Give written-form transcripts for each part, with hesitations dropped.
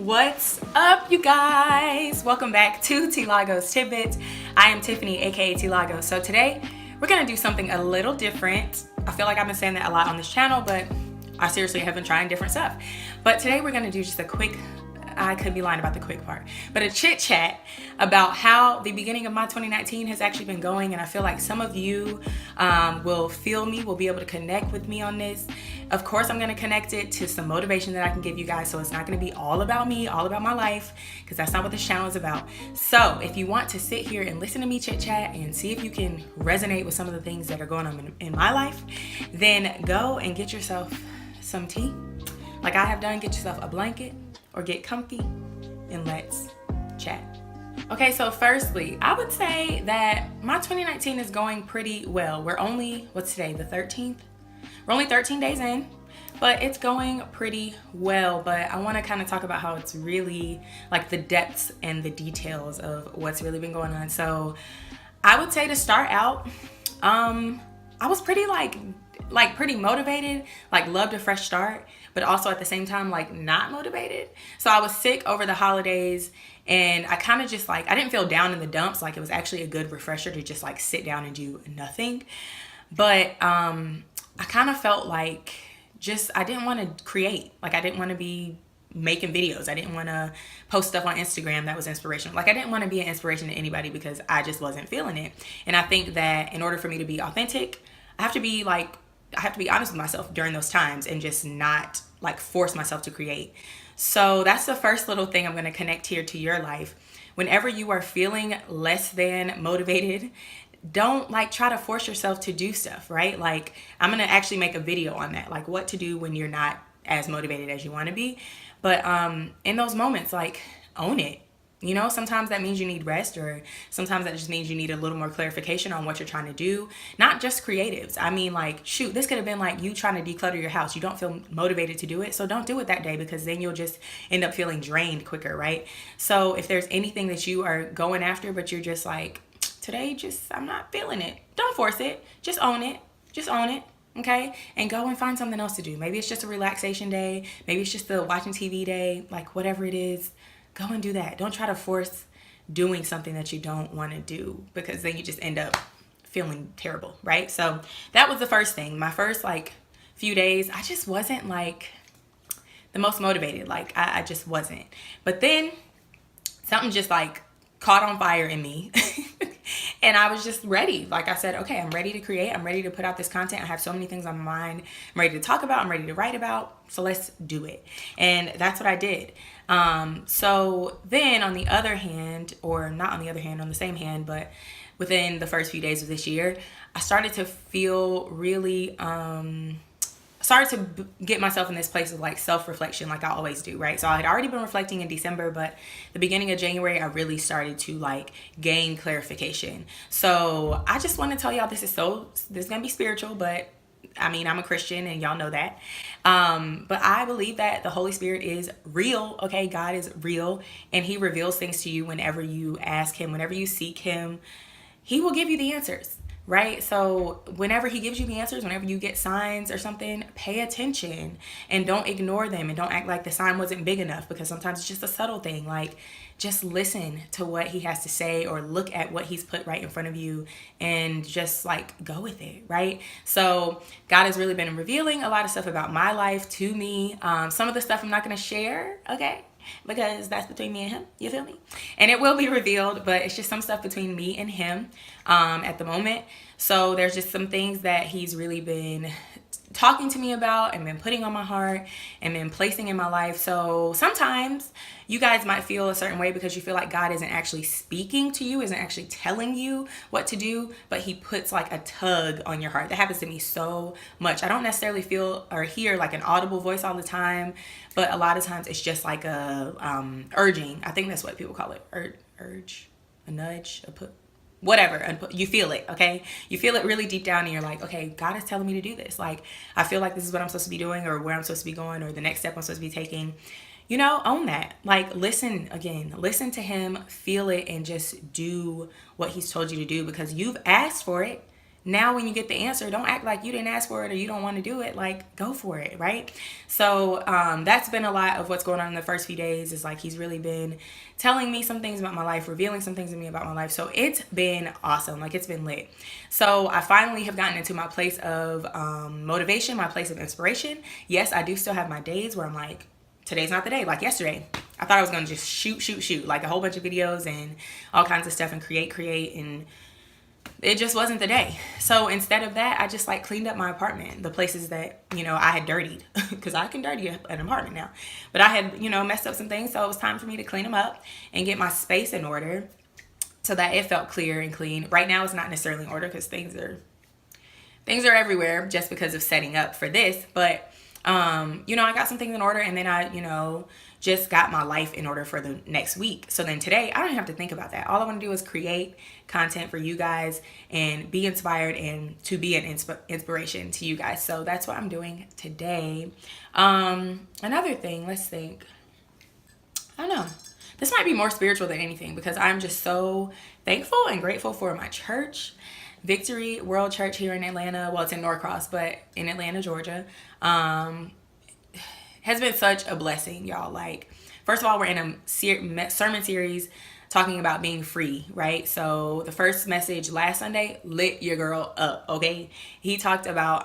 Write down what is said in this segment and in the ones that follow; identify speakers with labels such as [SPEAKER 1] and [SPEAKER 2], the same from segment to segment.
[SPEAKER 1] What's up, you guys? Welcome back to TILAGO'S Tidbits. I am Tiffany, aka TILAGO'S. So today we're gonna do something a little different. I feel like I've been saying that a lot on this channel, but I seriously have been trying different stuff. But today we're gonna do just a quick, I could be lying about the quick part, but a chit chat about how the beginning of my 2019 has actually been going. And I feel like some of you will feel me, will be able to connect with me on this. Of course, I'm gonna connect it to some motivation that I can give you guys. So it's not gonna be all about me, all about my life, because that's not what this channel is about. So if you want to sit here and listen to me chit chat and see if you can resonate with some of the things that are going on in my life, then go and get yourself some tea. Like I have done, get yourself a blanket or get comfy and let's chat. Okay, so firstly, I would say that my 2019 is going pretty well. We're only, what's today, the 13th? We're only 13 days in, but it's going pretty well. But I want to kind of talk about how it's really like the depths and the details of what's really been going on. So I would say to start out, I was pretty pretty motivated, like loved a fresh start, but also at the same time, like not motivated. So I was sick over the holidays and I kind of just I didn't feel down in the dumps. Like it was actually a good refresher to just like sit down and do nothing. But I kind of felt like I didn't want to create. Like I didn't want to be making videos. I didn't want to post stuff on Instagram that was inspirational. Like I didn't want to be an inspiration to anybody because I just wasn't feeling it. And I think that in order for me to be authentic, I have to be honest with myself during those times and just not like force myself to create. So that's the first little thing I'm going to connect here to your life. Whenever you are feeling less than motivated, don't try to force yourself to do stuff, right? Like I'm going to actually make a video on that, like what to do when you're not as motivated as you want to be. But in those moments, own it. You know, sometimes that means you need rest, or sometimes that just means you need a little more clarification on what you're trying to do. Not just creatives. I mean, shoot, this could have been you trying to declutter your house. You don't feel motivated to do it, so don't do it that day, because then you'll just end up feeling drained quicker, right? So if there's anything that you are going after, but you're just today, I'm not feeling it. Don't force it. Just own it. Just own it. Okay? And go and find something else to do. Maybe it's just a relaxation day. Maybe it's just a watching TV day. Whatever it is. Go and do that. Don't try to force doing something that you don't want to do, because then you just end up feeling terrible, right? So that was the first thing. My first few days, I just wasn't the most motivated. I just wasn't. But then something just caught on fire in me. And I was just ready. Like I said, okay, I'm ready to create. I'm ready to put out this content. I have so many things on my mind. I'm ready to talk about. I'm ready to write about. So let's do it. And that's what I did. So then on the other hand, or not on the other hand, on the same hand, but within the first few days of this year, I started to feel really, started to get myself in this place of self-reflection, like I always do, right? So I had already been reflecting in December, but the beginning of January, I really started to gain clarification. So I just want to tell y'all, this is gonna be spiritual, but I mean, I'm a Christian and y'all know that. But I believe that the Holy Spirit is real, okay? God is real, and he reveals things to you whenever you ask him, whenever you seek him. He will give you the answers. Right? So whenever he gives you the answers, whenever you get signs or something, pay attention and don't ignore them, and don't act like the sign wasn't big enough, because sometimes it's just a subtle thing. Just listen to what he has to say, or look at what he's put right in front of you and just go with it, right? So God has really been revealing a lot of stuff about my life to me. Some of the stuff I'm not going to share, okay? Because that's between me and him, you feel me? And it will be revealed, but it's just some stuff between me and him at the moment. So there's just some things that he's really been talking to me about and been putting on my heart and been placing in my life. So sometimes you guys might feel a certain way because you feel like God isn't actually speaking to you, isn't actually telling you what to do, but he puts a tug on your heart. That happens to me so much. I don't necessarily feel or hear an audible voice all the time, but a lot of times it's just a urging. I think that's what people call it. Urge, a nudge, whatever. You feel it, okay? You feel it really deep down, and you're like, okay, God is telling me to do this. I feel like this is what I'm supposed to be doing, or where I'm supposed to be going, or the next step I'm supposed to be taking. You know, own that. Listen to him, feel it, and just do what he's told you to do, because you've asked for it. now when you get the answer, don't act like you didn't ask for it or you don't want to do it. Like, go for it, right? So that's been a lot of what's going on in the first few days. Is like he's really been telling me some things about my life, revealing some things to me about my life. So it's been awesome. Like, it's been lit. So I finally have gotten into my place of motivation, my place of inspiration. Yes, I do still have my days where I'm like, today's not the day. Like yesterday, I thought I was going to just shoot, like a whole bunch of videos and all kinds of stuff and create, and it just wasn't the day. So instead of that, I just like cleaned up my apartment, the places that, you know, I had dirtied, because I can dirty an apartment now, but I had, you know, messed up some things. So it was time for me to clean them up and get my space in order so that it felt clear and clean. Right now it's not necessarily in order because things are everywhere just because of setting up for this. But you know, I got some things in order, and then I, you know, just got my life in order for the next week. So then today, I don't have to think about that. All I want to do is create content for you guys and be inspired and to be an inspiration to you guys. So that's what I'm doing today. Another thing, let's think. I don't know. This might be more spiritual than anything because I'm just so thankful and grateful for my church. Victory World Church here in Atlanta. Well, it's in Norcross, but in Atlanta, Georgia. Has been such a blessing, y'all. Like, first of all, we're in a sermon series talking about being free, right? So the first message last Sunday lit your girl up, okay? He talked about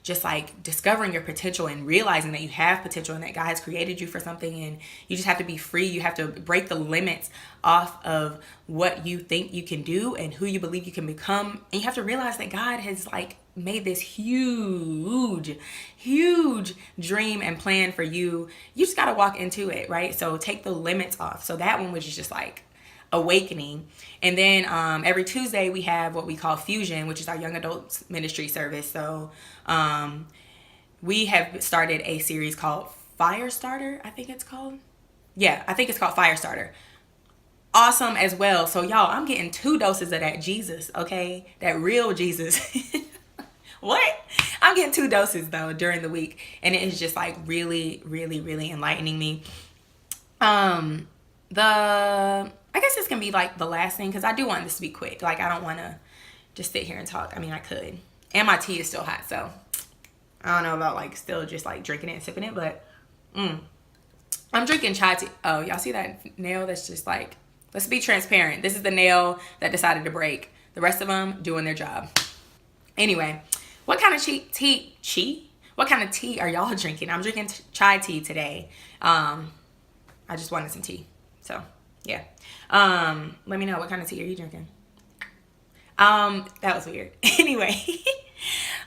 [SPEAKER 1] just like discovering your potential and realizing that you have potential and that God has created you for something, and you just have to be free. You have to break the limits off of what you think you can do and who you believe you can become. And you have to realize that God has like made this huge dream and plan for you. You just got to walk into it, right? So take the limits off. So that one was just like awakening. And then every Tuesday we have what we call Fusion, which is our young adults ministry service. So we have started a series called Firestarter, I think it's called. Yeah, I think it's called Firestarter. Awesome as well. So y'all, I'm getting 2 doses of that Jesus, okay? That real Jesus. What? I'm getting 2 doses though during the week, and it is just like really enlightening me. I guess it's gonna be like the last thing because I do want this to be quick. Like, I don't want to just sit here and talk. I mean, I could, and my tea is still hot, so I don't know about like still just like drinking it and sipping it, but I'm drinking chai tea. Oh, y'all see that nail? That's just like, let's be transparent. This is the nail that decided to break. The rest of them doing their job. Anyway. What kind of tea? What kind of tea are y'all drinking? I'm drinking chai tea today. I just wanted some tea. So, yeah. Let me know, what kind of tea are you drinking? That was weird. Anyway,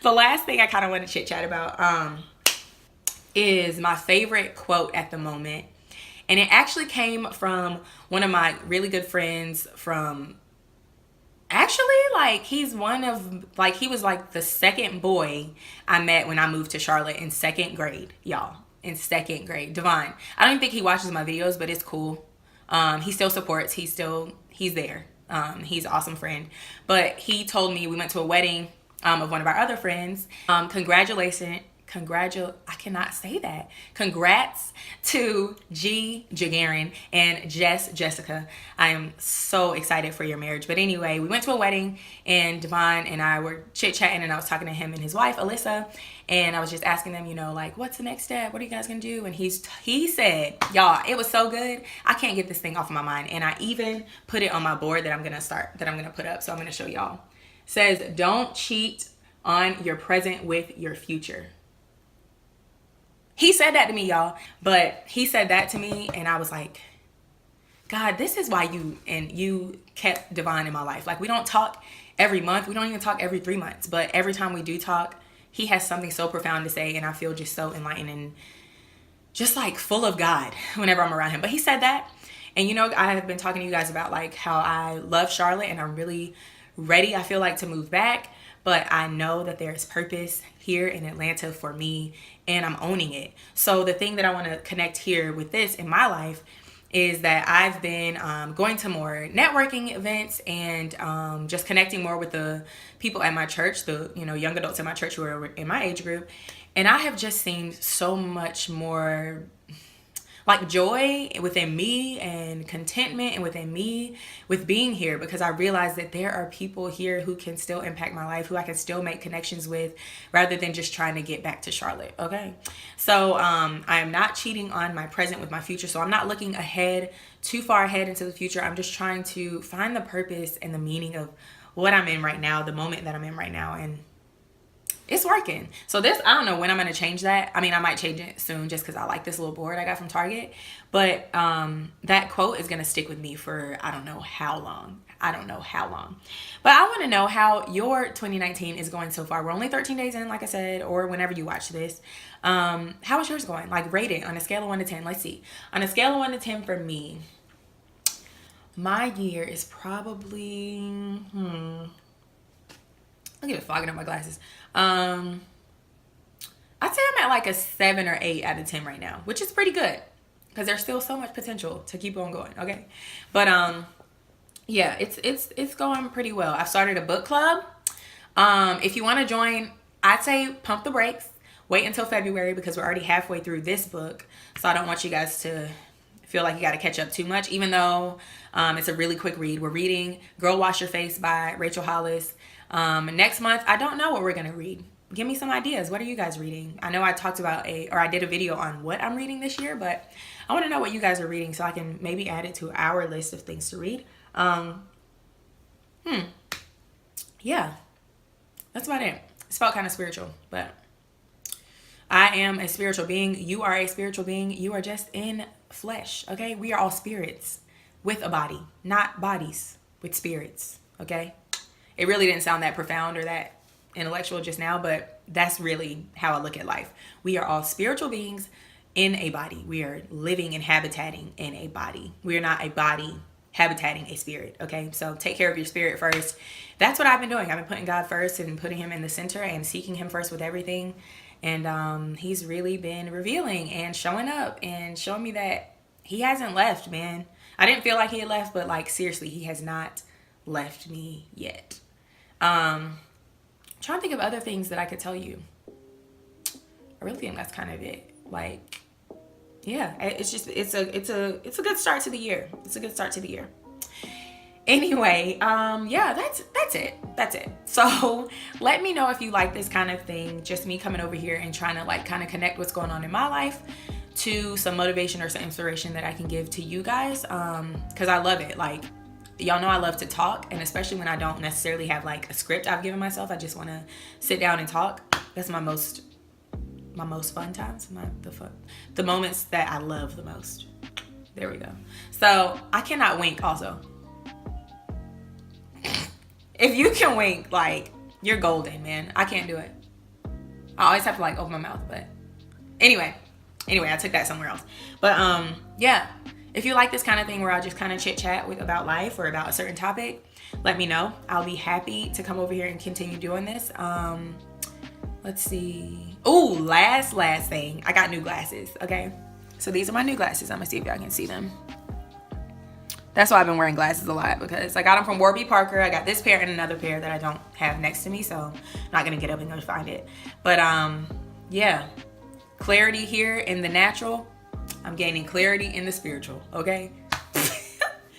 [SPEAKER 1] the last thing I kind of want to chit chat about is my favorite quote at the moment. And it actually came from one of my really good friends from... Actually, like, he was like the second boy I met when I moved to Charlotte in 2nd grade, y'all. In 2nd grade. Divine. I don't even think he watches my videos, but it's cool. He still supports. He's there. He's an awesome friend. But he told me, we went to a wedding of one of our other friends. I cannot say that. Congrats to G Jagarin and Jessica. I am so excited for your marriage. But anyway, we went to a wedding, and Devon and I were chit-chatting, and I was talking to him and his wife, Alyssa, and I was just asking them, you know, like, what's the next step? What are you guys gonna do? And he said, y'all, it was so good. I can't get this thing off of my mind. And I even put it on my board that I'm gonna put up. So I'm gonna show y'all. It says, don't cheat on your present with your future. He said that to me, y'all. But he said that to me, and I was like, God, this is why you kept Devon in my life. Like, we don't talk every month. We don't even talk every 3 months. But every time we do talk, he has something so profound to say, and I feel just so enlightened and just like full of God whenever I'm around him. But he said that. And you know, I have been talking to you guys about like how I love Charlotte, and I'm really ready, I feel like, to move back. But I know that there's purpose here in Atlanta for me, and I'm owning it. So the thing that I want to connect here with this in my life is that I've been going to more networking events and just connecting more with the people at my church, the young adults in my church who are in my age group. And I have just seen so much more, like joy within me and contentment and within me with being here, because I realize that there are people here who can still impact my life, who I can still make connections with, rather than just trying to get back to Charlotte. Okay. So I am not cheating on my present with my future. So I'm not looking ahead, too far ahead into the future. I'm just trying to find the purpose and the meaning of what I'm in right now, the moment that I'm in right now. And it's working. So this, I don't know when I'm going to change that. I mean, I might change it soon just because I like this little board I got from Target. But that quote is going to stick with me for I don't know how long. I don't know how long. But I want to know how your 2019 is going so far. We're only 13 days in, like I said, or whenever you watch this. How is yours going? Like, rate it on a scale of 1 to 10. Let's see. On a scale of 1 to 10 for me, my year is probably... Look at it fogging up my glasses. I'd say I'm at like a 7 or 8 out of 10 right now, which is pretty good because there's still so much potential to keep on going. Okay. But, yeah, it's going pretty well. I've started a book club. If you want to join, I'd say pump the brakes, wait until February because we're already halfway through this book. So I don't want you guys to feel like you got to catch up too much, even though, it's a really quick read. We're reading Girl Wash Your Face by Rachel Hollis. Next month, I don't know what we're going to read. Give me some ideas. What are you guys reading? I know I talked about I did a video on what I'm reading this year, but I want to know what you guys are reading so I can maybe add it to our list of things to read. Yeah, that's about it. It's felt kind of spiritual, but I am a spiritual being. You are a spiritual being. You are just in flesh. Okay. We are all spirits with a body, not bodies with spirits. Okay. It really didn't sound that profound or that intellectual just now, but that's really how I look at life. We are all spiritual beings in a body. We are living and habitating in a body. We are not a body habitating a spirit. Okay. So take care of your spirit first. That's what I've been doing. I've been putting God first and putting him in the center and seeking him first with everything. And he's really been revealing and showing up and showing me that he hasn't left, man. I didn't feel like he had left, but like seriously, he has not left me yet. Trying to think of other things that I could tell you. I really think that's kind of it. Like, yeah, it's a good start to the year. It's a good start to the year. Anyway, yeah, that's it. So let me know if you like this kind of thing, just me coming over here and trying to like kind of connect what's going on in my life to some motivation or some inspiration that I can give to you guys. Cause I love it. Like, y'all know I love to talk, and especially when I don't necessarily have like a script I've given myself, I just want to sit down and talk. That's my most fun times, the moments that I love the most. There we go. So I cannot wink also. If you can wink, like, you're golden, man. I can't do it. I always have to like open my mouth, but anyway, I took that somewhere else. But yeah. If you like this kind of thing where I'll just kind of chit chat about life or about a certain topic, let me know. I'll be happy to come over here and continue doing this. Let's see. Oh, last thing. I got new glasses. Okay. So these are my new glasses. I'm gonna see if y'all can see them. That's why I've been wearing glasses a lot, because I got them from Warby Parker. I got this pair and another pair that I don't have next to me, so I'm not gonna get up and go find it. But yeah, clarity here in the natural. I'm gaining clarity in the spiritual, okay?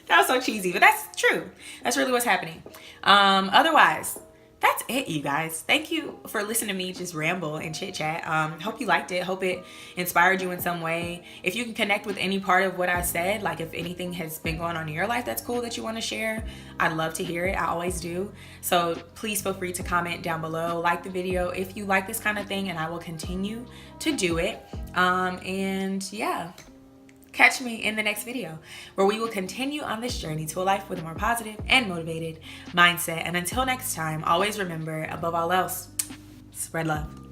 [SPEAKER 1] That was so cheesy, but that's true. That's really what's happening. Otherwise, that's it, you guys. Thank you for listening to me just ramble and chit chat. Hope you liked it. Hope it inspired you in some way. If you can connect with any part of what I said, like if anything has been going on in your life that's cool that you want to share, I'd love to hear it. I always do. So please feel free to comment down below, like the video if you like this kind of thing, and I will continue to do it. And yeah, catch me in the next video where we will continue on this journey to a life with a more positive and motivated mindset. And until next time, always remember, above all else, spread love.